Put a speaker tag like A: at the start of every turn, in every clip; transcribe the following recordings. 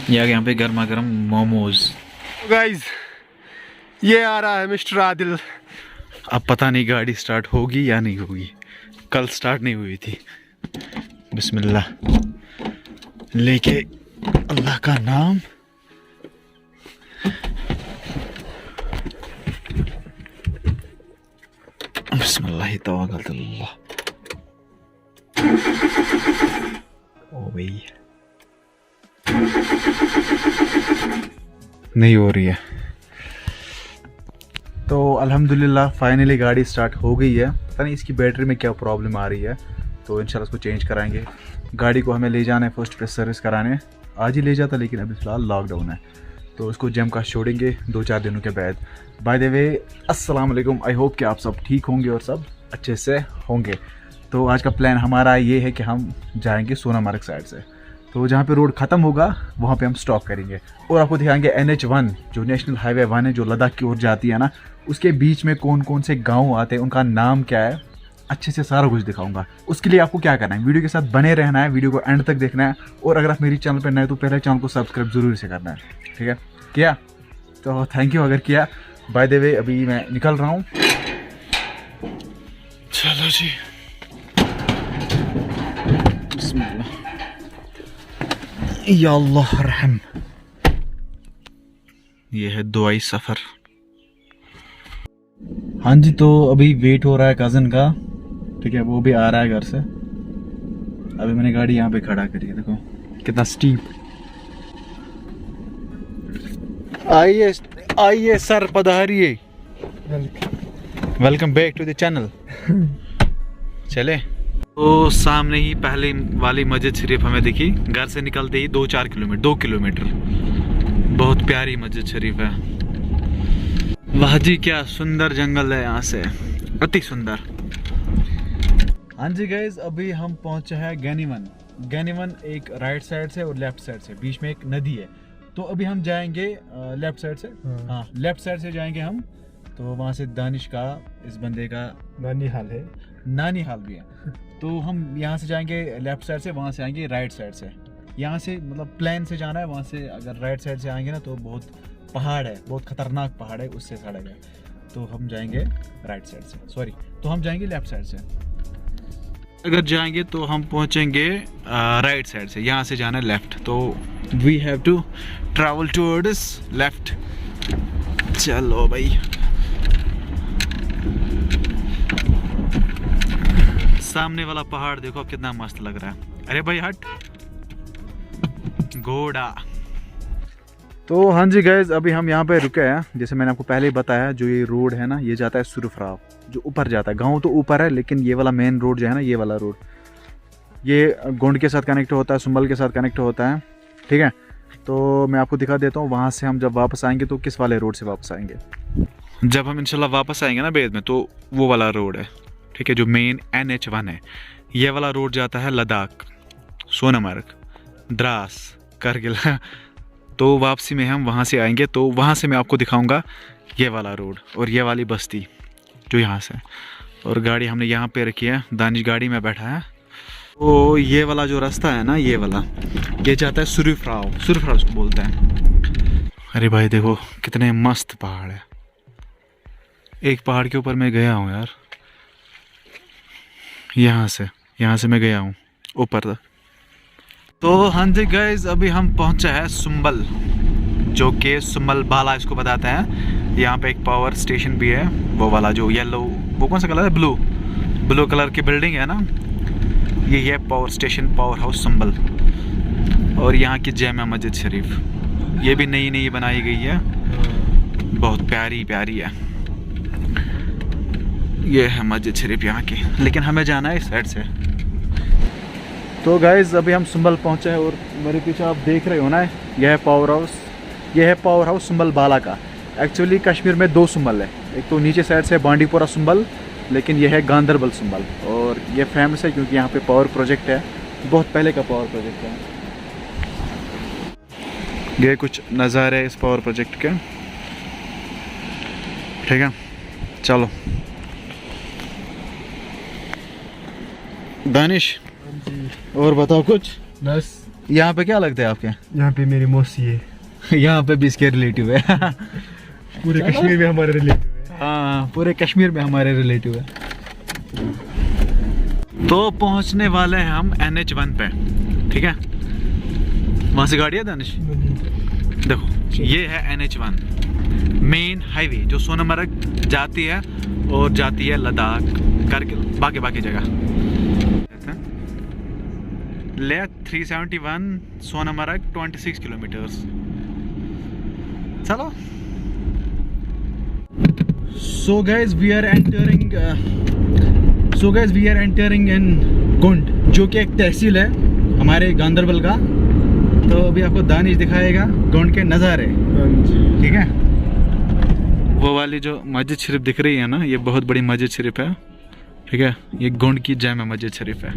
A: या यहाँ पे गर्मा गर्म मोमोज।
B: गाइस ये आ रहा है मिस्टर आदिल।
A: अब पता नहीं गाड़ी स्टार्ट होगी या नहीं होगी, कल स्टार्ट नहीं हुई थी। बिस्मिल्लाह लेके अल्लाह का नाम। बिस्मिल्लाह तवक्कलतुल्लाह। ओ भाई नहीं हो रही है। तो अल्हम्दुलिल्लाह फाइनली गाड़ी स्टार्ट हो गई है। पता नहीं इसकी बैटरी में क्या प्रॉब्लम आ रही है, तो इंशाल्लाह इसको चेंज कराएंगे। गाड़ी को हमें ले जाना है फर्स्ट प्रेस सर्विस कराने। आज ही ले जाता लेकिन अभी फ़िलहाल लॉकडाउन है, तो इसको जम का छोड़ेंगे 2-4 दिनों के बाद। बाय द वे अस्सलाम वालेकुम, आई होप कि आप सब ठीक होंगे और सब अच्छे से होंगे। तो आज का प्लान हमारा ये है कि हम जाएंगे सोनामार्ग साइड से, तो जहाँ पे रोड ख़त्म होगा वहाँ पे हम स्टॉप करेंगे और आपको दिखाएंगे NH1 जो नेशनल हाईवे 1 है, जो लद्दाख की ओर जाती है ना, उसके बीच में कौन कौन से गांव आते हैं, उनका नाम क्या है, अच्छे से सारा कुछ दिखाऊंगा। उसके लिए आपको क्या करना है, वीडियो के साथ बने रहना है, वीडियो को एंड तक देखना है। और अगर आप मेरी चैनल पर नए तो पहले चैनल को सब्सक्राइब जरूर से करना है, ठीक है? किया तो थैंक यू अगर किया। बाय द वे अभी मैं निकल रहा हूँ। चलो जी बिस्मिल्लाह या अल्लाह रहम। ये है दुआई सफ़र। हाँ जी, तो अभी वेट हो रहा है कज़न का, ठीक है? वो भी आ रहा है घर से। अभी मैंने गाड़ी यहाँ पे खड़ा करी है, देखो कितना स्टीप। आइए आइए सर, पधारिए। Welcome back to the channel. चले तो सामने ही पहले वाली मस्जिद शरीफ हमें दिखी, घर से निकलते ही 2-4 किलोमीटर 2 किलोमीटर। बहुत प्यारी मस्जिद शरीफ है। वाह जी क्या सुंदर जंगल है यहाँ से, अति सुंदर। हाँ जी गाइज, अभी हम पहुँचे हैं गैनीवन। गैनीवन एक राइट साइड से और लेफ्ट साइड से, बीच में एक नदी है। तो अभी हम जाएंगे लेफ्ट साइड से। हाँ लेफ्ट साइड से जाएंगे हम। तो वहाँ से दानिश का, इस बंदे का
B: नानी हाल है,
A: नानी हाल भी है। तो हम यहाँ से जाएंगे लेफ्ट साइड से, वहाँ से आएंगे राइट साइड से। यहाँ से मतलब प्लेन से जाना है, वहाँ से अगर राइट साइड से आएंगे ना तो बहुत पहाड़ है, बहुत खतरनाक पहाड़ है, उससे सड़क है। तो हम जाएंगे राइट साइड से, सॉरी, तो हम जाएंगे लेफ्ट साइड से। अगर जाएंगे तो हम पहुँचेंगे राइट साइड से, यहाँ से जाना है लेफ्ट। तो we have to travel towards left. चलो भाई, सामने वाला पहाड़ देखो अब कितना मस्त लग रहा है। अरे भाई हट, घोड़ा। तो हाँ जी गाइज, अभी हम यहाँ पे रुके हैं। जैसे मैंने आपको पहले ही बताया, जो ये रोड है ना, ये जाता है सुरफराव, जो ऊपर जाता है। गांव तो ऊपर है, लेकिन ये वाला मेन रोड जो है ना, ये वाला रोड, ये गोंड के साथ कनेक्ट होता है, सुंबल के साथ कनेक्ट होता है, ठीक है? तो मैं आपको दिखा देता हूँ वहाँ से हम जब वापस आएंगे तो किस वाले रोड से वापस आएंगे। जब हम इंशाल्लाह वापस आएंगे ना बेद में, तो वो वाला रोड है, ठीक है, जो मेन NH1 है। ये वाला रोड जाता है लद्दाख, सोनामार्ग, द्रास, करगिल। तो वापसी में हम वहाँ से आएंगे, तो वहाँ से मैं आपको दिखाऊंगा ये वाला रोड और ये वाली बस्ती जो यहाँ से। और गाड़ी हमने यहाँ पे रखी है, दानिश गाड़ी में बैठा है। तो ये वाला जो रास्ता है ना, ये वाला, ये जाता है सुरफराव, सुरफराव उसको बोलते हैं। अरे भाई देखो कितने मस्त पहाड़ है। एक पहाड़ के ऊपर मैं गया हूँ यार, यहाँ से मैं गया हूँ ऊपर तक। तो हाँ जी गाइज, अभी हम पहुँचे हैं सुंबल, जो कि सुंबल बाला इसको बताते हैं। यहाँ पे एक पावर स्टेशन भी है, वो वाला जो येलो, वो कौन सा कलर है, ब्लू कलर की बिल्डिंग है ना, ये है power station, power house Sumbal. और यहाँ की जामा मस्जिद शरीफ, ये भी नई बनाई गई है, बहुत प्यारी है। ये है मस्जिद शरीफ यहाँ की, लेकिन हमें जाना है इस साइड से। तो गाइज अभी हम सुंबल पहुँचे हैं और मेरे पीछे आप देख रहे हो ना, यह है पावर हाउस सुंबल बाला का। एक्चुअली कश्मीर में 2 सुंबल है, एक तो नीचे साइड से बांडीपोरा सुंबल, लेकिन यह है गांदरबल सुंबल। और ये फेमस है क्योंकि यहाँ पे पावर प्रोजेक्ट है, बहुत पहले का पावर प्रोजेक्ट है। ये कुछ नज़ारे है इस पावर प्रोजेक्ट के, ठीक है? चलो दानिश और बताओ कुछ।
B: बस
A: यहाँ पे क्या लगता है आपके?
B: यहाँ पे मेरी मौसी है।
A: यहाँ पे भी इसके रिलेटिव है।
B: पूरे कश्मीर में हमारे रिलेटिव है।
A: हाँ, पूरे कश्मीर में हमारे रिलेटिव है। तो पहुंचने वाले हैं हम NH1 पे, ठीक है? वहाँ से गाड़ी है दानिश? देखो ये है NH1 मेन हाईवे जो सोनमर्ग जाती है और जाती है लद्दाख करके बाकी जगह। ले 371 सोनमर्ग 26 किलोमीटर्स। चलो। So guys we are entering in गुंड, जो कि एक तहसील है हमारे गांधरबल का। तो अभी आपको दानिश दिखाएगा गुंड के नज़ारे, ठीक है? वो वाली जो मस्जिद शरीफ दिख रही है ना, ये बहुत बड़ी मस्जिद शरीफ है, ठीक है? ये गुंड की जामा मस्जिद शरीफ है।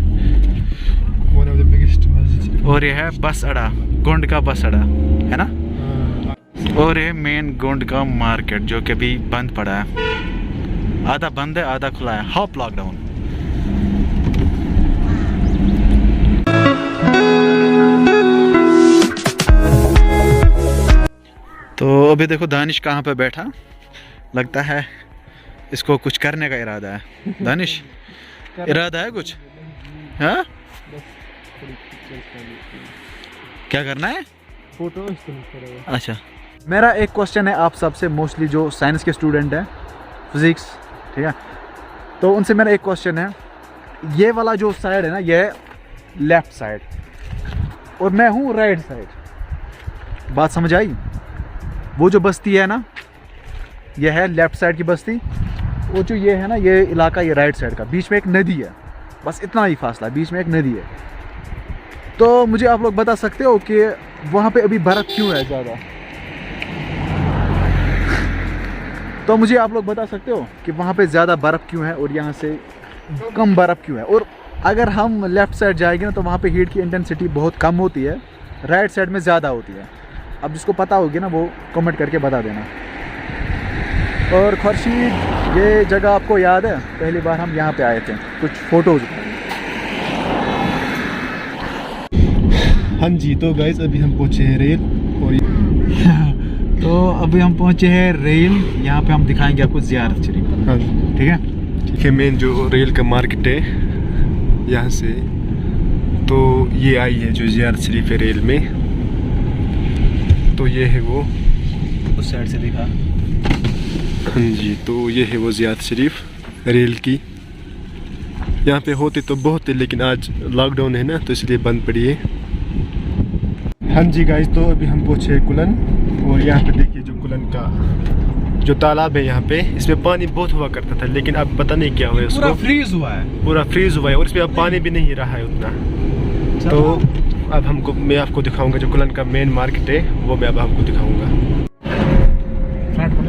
B: One of the biggest मस्जिद।
A: और ये है बस अड्डा, गुंड का बस अड्डा है ना? और ये मेन गुंड का मार्केट जो कि अभी बंद पड़ा है, आधा बंद है आधा खुला है, हाफ लॉकडाउन। तो अभी देखो दानिश कहाँ पे बैठा, लगता है इसको कुछ करने का इरादा है। दानिश इरादा है कुछ? हाँ, क्या करना है?
B: फोटो।
A: अच्छा, मेरा एक क्वेश्चन है आप सबसे, मोस्टली जो साइंस के स्टूडेंट हैं, फिजिक्स, ठीक है? तो उनसे मेरा एक क्वेश्चन है, ये वाला जो साइड है ना, ये लेफ्ट साइड और मैं हूँ राइट साइड। बात समझ आई? वो जो बस्ती है ना, ये है लेफ्ट साइड की बस्ती, वो जो ये है ना, ये इलाका ये राइट साइड का। बीच में एक नदी है, बस इतना ही फासला, बीच में एक नदी है। तो मुझे आप लोग बता सकते हो कि वहाँ पे अभी बर्फ़ क्यों है ज़्यादा? तो मुझे आप लोग बता सकते हो कि वहाँ पे ज़्यादा बर्फ़ क्यों है और यहाँ से कम बर्फ़ क्यों है? और अगर हम लेफ़्ट साइड जाएंगे ना, तो वहाँ पे हीट की इंटेंसिटी बहुत कम होती है, राइट साइड में ज़्यादा होती है। अब जिसको पता होगी ना, वो कमेंट करके बता देना। और खुर्शीद, ये जगह आपको याद है? पहली बार हम यहाँ पे आए थे, कुछ फ़ोटोज़।
B: हाँ जी, तो गाइस अभी हम पहुँचे हैं रेल, और
A: तो अभी हम पहुँचे हैं रेल, यहाँ पे हम दिखाएंगे आपको ज़ियारत शरीफ।
B: हाँ
A: ठीक है?
B: ठीक है। मेन जो रेल का मार्केट है यहाँ से, तो ये आई है जो ज़ियारत शरीफ है रेल में, तो ये है वो
A: उस साइड से दिखा।
B: हाँ जी, तो ये है वो ज़ियारत शरीफ रेल की। यहाँ पे होते तो बहुत है, लेकिन आज लॉकडाउन है ना, तो इसलिए बंद पड़ी है। हाँ जी गाइस, तो अभी हम पहुँचे कुलन, और यहाँ पे देखिए जो कुलन का जो तालाब है, यहाँ पे इसमें पानी बहुत हुआ करता था, लेकिन अब पता नहीं क्या हुआ है उसको।
A: पूरा फ्रीज हुआ है,
B: पूरा फ्रीज हुआ है, और इसमें अब पानी भी नहीं रहा है उतना। तो अब मैं आपको दिखाऊंगा जो कुलन का मेन मार्केट है, वो मैं अब आपको दिखाऊंगा।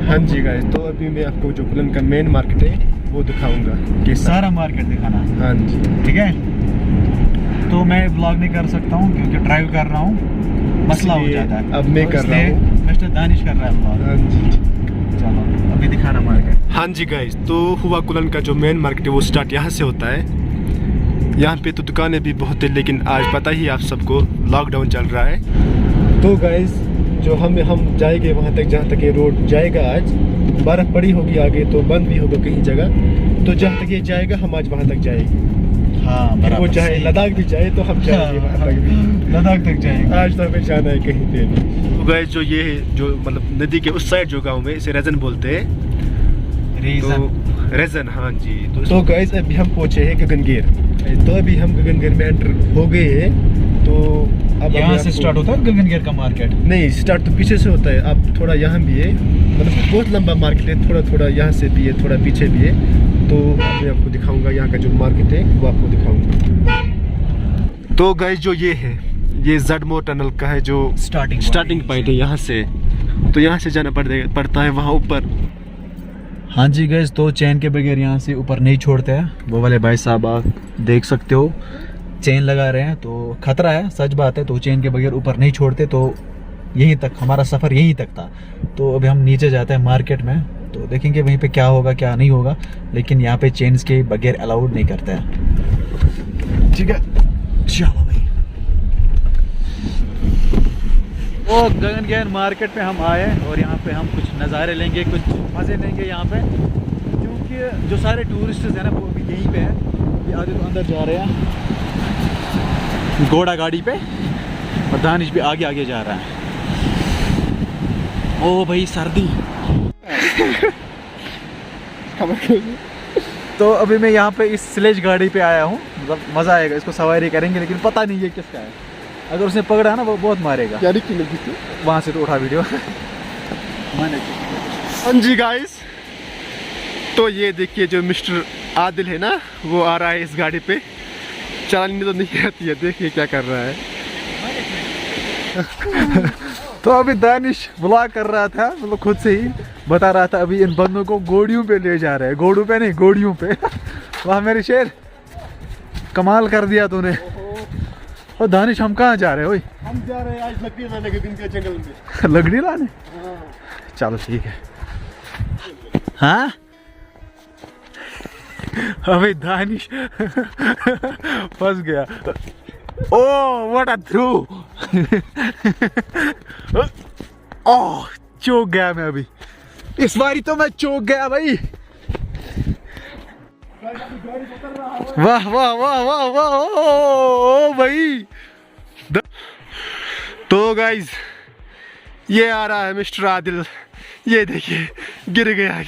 B: हाँ जी गाइस, तो अभी मैं आपको जो कुलन का मेन मार्केट है वो दिखाऊंगा।
A: सारा मार्केट दिखाना?
B: हाँ जी,
A: ठीक है। तो मैं व्लॉग नहीं कर सकता हूँ क्योंकि ड्राइव कर रहा हूँ, मसला हो जाता है।
B: अब मैं कर रहा हूँ,
A: मिस्टर दानिश कर रहा है व्लॉग।
B: हाँ जी,
A: चलो अभी दिखाना मार्केट।
B: हाँ जी गाइस, तो हुआ कुलन का जो मेन मार्केट है वो स्टार्ट यहाँ से होता है। यहाँ पे तो दुकानें भी बहुत है, लेकिन आज पता ही आप सबको लॉकडाउन चल रहा है। तो गाइस जो हम जाएंगे वहाँ तक जहाँ तक ये रोड जाएगा, आज बर्फ़ पड़ी होगी आगे, तो बंद भी होगा कहीं जगह, तो जहाँ तक ये जाएगा हम आज वहाँ तक जाएंगे।
A: हाँ,
B: फिर वो चाहे लद्दाख भी जाए तो हम जाएंगे वहाँ तक भी,
A: लद्दाख तक जाएंगे।
B: आज तो हमें जाना है कहीं पे भी। तो गाइस जो ये जो मतलब नदी के उस साइड जो गाँव में इसे रेजन बोलते हैं, तो रेजन। हाँ जी, तो गाइस अभी हम पहुँचे हैं गगनगेर। तो अभी हम गगनगेर में एंटर हो गए हैं। तो अब
A: यहाँ से स्टार्ट होता है गगनगेर का मार्केट?
B: नहीं, स्टार्ट तो पीछे से होता है। अब थोड़ा यहाँ भी है, मतलब बहुत लंबा मार्केट है, थोड़ा थोड़ा यहाँ से भी है, थोड़ा पीछे भी है। तो मैं आपको दिखाऊंगा यहाँ का जो मार्केट है वो आपको दिखाऊंगा। तो गाइस जो ये है, ये ज़डमोर टनल का है जो स्टार्टिंग पॉइंट है यहाँ से। तो यहाँ से जाना पड़ता है वहाँ ऊपर।
A: हाँ जी गाइस, तो चैन के बगैर यहाँ से ऊपर नहीं छोड़ते हैं। वो वाले भाई साहब आप देख सकते हो चेन लगा रहे हैं, तो खतरा है, सच बात है। तो चेन के बगैर ऊपर नहीं छोड़ते। तो यहीं तक हमारा सफ़र यहीं तक था। तो अभी हम नीचे जाते हैं मार्केट में, तो देखेंगे वहीं पे क्या होगा क्या नहीं होगा, लेकिन यहाँ पे चेन्स के बगैर अलाउड नहीं करता है। ठीक है, चलो भाई। वो गगन गहन मार्केट पे हम आए और यहाँ पे हम कुछ नज़ारे लेंगे, कुछ मज़े लेंगे यहाँ पे, क्योंकि जो सारे टूरिस्ट हैं ना वो भी यहीं पे हैं। ये आगे तो अंदर जा रहे हैं घोड़ा गाड़ी पे और दानिश भी आगे आगे जा रहा है। ओ भाई सर्दी। तो अभी मैं यहाँ पे इस स्लेज गाड़ी पे आया हूँ, मतलब मज़ा आएगा, इसको सवारी करेंगे, लेकिन पता नहीं ये किसका है। अगर उसने पकड़ा है ना वो बहुत मारेगा। वहाँ से तो उठा वीडियो।
B: हाँ जी गाइस, तो ये देखिए जो मिस्टर आदिल है ना वो आ रहा है इस गाड़ी पे। चलानी तो नहीं आती है, देखिए क्या कर रहा है।
A: तो अभी दानिश व्लॉग कर रहा था, मतलब खुद से ही बता रहा था अभी इन बंदों को गोड़ियों पे ले जा रहे हैं, घोड़ों पे नहीं गोड़ियों पे। वाह मेरे शेर, कमाल कर दिया तूने। और दानिश हम कहाँ जा रहे हैं?
B: हम जा रहे हैं आज लकड़ी लाने के दिन के जंगल में।
A: लकड़ी लाने? चलो ठीक है। हाँ अभी दानिश फंस गया। Oh what a through. ओह चौक गया मैं अभी, इस बारी तो मैं चौक गया भाई। वाह वाह वाह वाह वाह ओ भाई।
B: तो गाइस ये आ रहा है मिस्टर आदिल, ये देखिए गिर गया।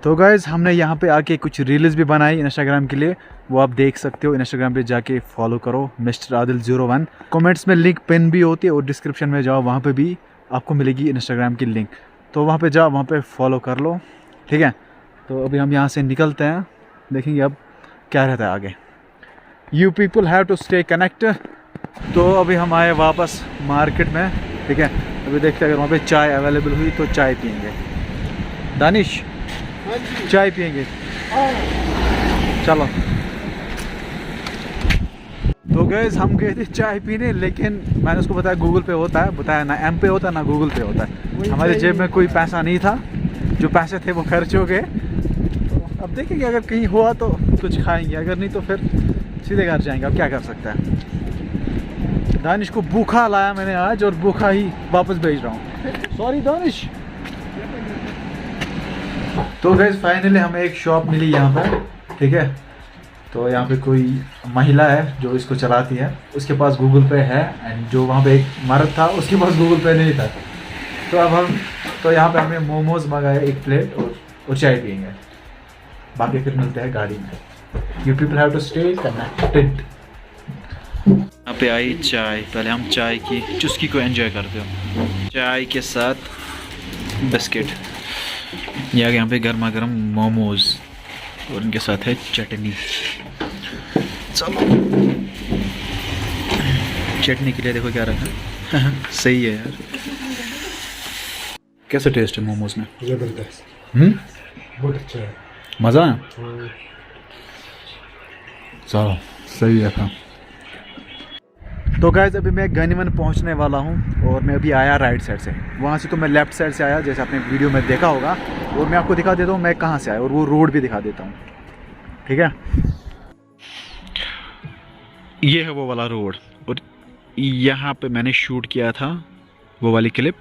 A: तो गाइस हमने यहाँ पे आके कुछ रील्स भी बनाई इंस्टाग्राम के लिए, वो आप देख सकते हो। इंस्टाग्राम पे जाके फॉलो करो मिस्टर आदिल 01। कमेंट्स में लिंक पिन भी होती है और डिस्क्रिप्शन में जाओ, वहाँ पे भी आपको मिलेगी इंस्टाग्राम की लिंक। तो वहाँ पे जाओ, वहाँ पे फॉलो कर लो, ठीक है। तो अभी हम यहाँ से निकलते हैं, देखेंगे अब क्या रहता है आगे। You people have to stay connected. तो अभी हम आए वापस मार्केट में, ठीक है। अभी देखते हैं अगर वहाँ पे चाय अवेलेबल हुई तो चाय पियेंगे। दानिश चाय पियेंगे, चलो। तो गैस हम गए थे चाय पीने, लेकिन मैंने उसको बताया गूगल पे होता है, बताया ना एम पे होता है ना गूगल पे होता है। हमारे जेब में कोई पैसा नहीं था, जो पैसे थे वो खर्च हो गए। तो अब देखेंगे अगर कहीं हुआ तो कुछ खाएंगे, अगर नहीं तो फिर सीधे घर जाएंगे। अब क्या कर सकते हैं। दानिश को भूखा लाया मैंने आज और भूखा ही वापस भेज रहा हूँ। सॉरी दानिश। तो गैस फाइनली हमें एक शॉप मिली यहाँ पर, ठीक है। तो यहाँ पे कोई महिला है जो इसको चलाती है, उसके पास गूगल पे है, एंड जो वहाँ पे एक मर्द था उसके पास गूगल पे नहीं था। तो अब हम यहाँ पे हमने मोमोज मंगाए 1 प्लेट और चाय पियेंगे, बाकी फिर मिलते हैं गाड़ी में। You people have to stay connected. यहाँ पे आई चाय, पहले हम चाय की चुस्की को एंजॉय करते हो, चाय के साथ बिस्किट। यहाँ पे गर्मा गर्म मोमोज और उनके साथ है चटनी। चलो चटनी के लिए देखो क्या रखा। सही है यार। कैसा टेस्ट है मोमोज में?
B: जबरदस्त, बहुत अच्छा है,
A: मज़ा है। चलो सही है। तो गाइस अभी मैं गनीमन पहुंचने वाला हूं और मैं अभी आया राइट साइड से, वहां से तो मैं लेफ़्ट साइड से आया जैसे आपने वीडियो में देखा होगा। और मैं आपको दिखा देता हूं मैं कहां से आया और वो रोड भी दिखा देता हूं, ठीक है। ये है वो वाला रोड और यहाँ पे मैंने शूट किया था वो वाली क्लिप,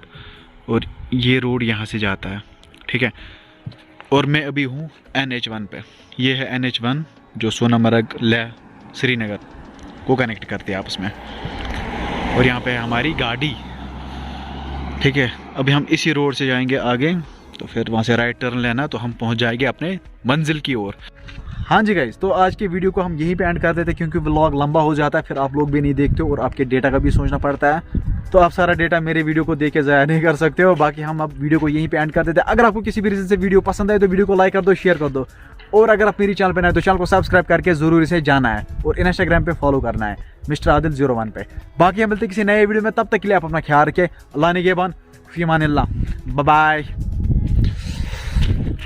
A: और ये रोड यहाँ से जाता है, ठीक है। और मैं अभी हूँ NH1 पे। ये है NH1 जो सोनामर्ग लेह श्रीनगर को कनेक्ट करते हैं आपस में, और यहाँ पे है हमारी गाड़ी, ठीक है। अभी हम इसी रोड से जाएंगे आगे, तो फिर वहाँ से राइट टर्न लेना तो हम पहुँच जाएंगे अपने मंजिल की ओर। हाँ जी गाइस, तो आज की वीडियो को हम यहीं पे एंड कर देते हैं, क्योंकि व्लॉग लंबा हो जाता है, फिर आप लोग भी नहीं देखते हो और आपके डेटा का भी सोचना पड़ता है। तो आप सारा डेटा मेरे वीडियो को देख के ज़ाया नहीं कर सकते हो। बाकी हम अब वीडियो को यहीं पे एंड कर देते हैं। अगर आपको किसी भी रीज़न से वीडियो पसंद आए तो वीडियो को लाइक कर दो, शेयर कर दो, और अगर आप मेरी चैनल पे नए तो चैनल को सब्सक्राइब करके ज़रूर इसे जाना है और इंस्टाग्राम पे फॉलो करना है मिस्टर आदिल 01 पे। बाकी हम मिलते हैं किसी नए वीडियो में, तब तक के लिए आप अपना ख्याल रखें। अल्लाह निगहबान, फी अमानिल्लाह, बाय बाय।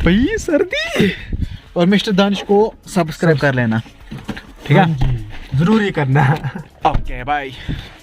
A: भाई सर्दी, और मिस्टर दानिश को सब्सक्राइब कर लेना, ठीक है,
B: जरूर ही करना।
A: Okay bye.